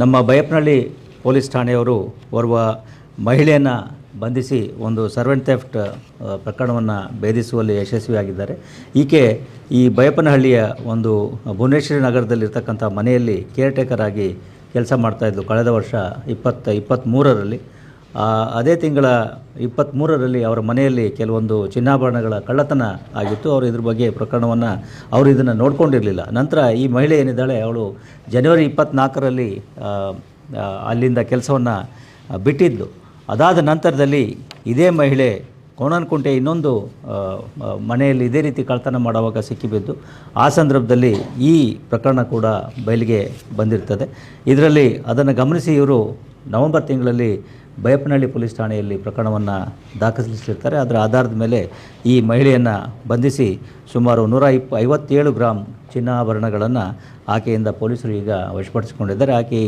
ನಮ್ಮ ಬೈಯಪ್ಪನಹಳ್ಳಿ ಪೊಲೀಸ್ ಠಾಣೆಯವರು ಓರ್ವ ಮಹಿಳೆಯನ್ನು ಬಂಧಿಸಿ ಒಂದು ಸರ್ವೆಂಟ್ ಥೆಫ್ಟ್ ಪ್ರಕರಣವನ್ನು ಭೇದಿಸುವಲ್ಲಿ ಯಶಸ್ವಿಯಾಗಿದ್ದಾರೆ. ಈಕೆ ಈ ಬೈಯಪ್ಪನಹಳ್ಳಿಯ ಒಂದು ಭುವನೇಶ್ವರಿ ನಗರದಲ್ಲಿರ್ತಕ್ಕಂಥ ಮನೆಯಲ್ಲಿ ಕೇರ್ಟೇಕರ್ ಆಗಿ ಕೆಲಸ ಮಾಡ್ತಾಯಿದ್ಲು ಕಳೆದ ವರ್ಷ 2023ರಲ್ಲಿ. ಅದೇ ತಿಂಗಳ 23ರಲ್ಲಿ ಅವರ ಮನೆಯಲ್ಲಿ ಕೆಲವೊಂದು ಚಿನ್ನಾಭರಣಗಳ ಕಳ್ಳತನ ಆಗಿತ್ತು. ಅವರು ಇದ್ರ ಬಗ್ಗೆ ಪ್ರಕರಣವನ್ನು ಅವರು ಇದನ್ನು ನೋಡ್ಕೊಂಡಿರಲಿಲ್ಲ. ನಂತರ ಈ ಮಹಿಳೆ ಏನಿದ್ದಾಳೆ ಅವಳು ಜನವರಿ 24ರಲ್ಲಿ ಅಲ್ಲಿಂದ ಕೆಲಸವನ್ನು ಬಿಟ್ಟಿದ್ಲು. ಅದಾದ ನಂತರದಲ್ಲಿ ಇದೇ ಮಹಿಳೆ ಕೋಣನಕುಂಟೆ ಇನ್ನೊಂದು ಮನೆಯಲ್ಲಿ ಇದೇ ರೀತಿ ಕಳ್ಳತನ ಮಾಡುವಾಗ ಸಿಕ್ಕಿಬಿದ್ದು ಆ ಸಂದರ್ಭದಲ್ಲಿ ಈ ಪ್ರಕರಣ ಕೂಡ ಬಯಲಿಗೆ ಬಂದಿರ್ತದೆ. ಇದರಲ್ಲಿ ಅದನ್ನು ಗಮನಿಸಿ ಇವರು ನವೆಂಬರ್ ತಿಂಗಳಲ್ಲಿ ಬೈಯಪ್ಪನಹಳ್ಳಿ ಪೊಲೀಸ್ ಠಾಣೆಯಲ್ಲಿ ಪ್ರಕರಣವನ್ನು ದಾಖಲಿಸಿರ್ತಾರೆ. ಅದರ ಆಧಾರದ ಮೇಲೆ ಈ ಮಹಿಳೆಯನ್ನು ಬಂಧಿಸಿ ಸುಮಾರು 157 ಗ್ರಾಂ ಚಿನ್ನಾಭರಣಗಳನ್ನು ಆಕೆಯಿಂದ ಪೊಲೀಸರು ಈಗ ವಶಪಡಿಸಿಕೊಂಡಿದ್ದಾರೆ. ಆಕೆ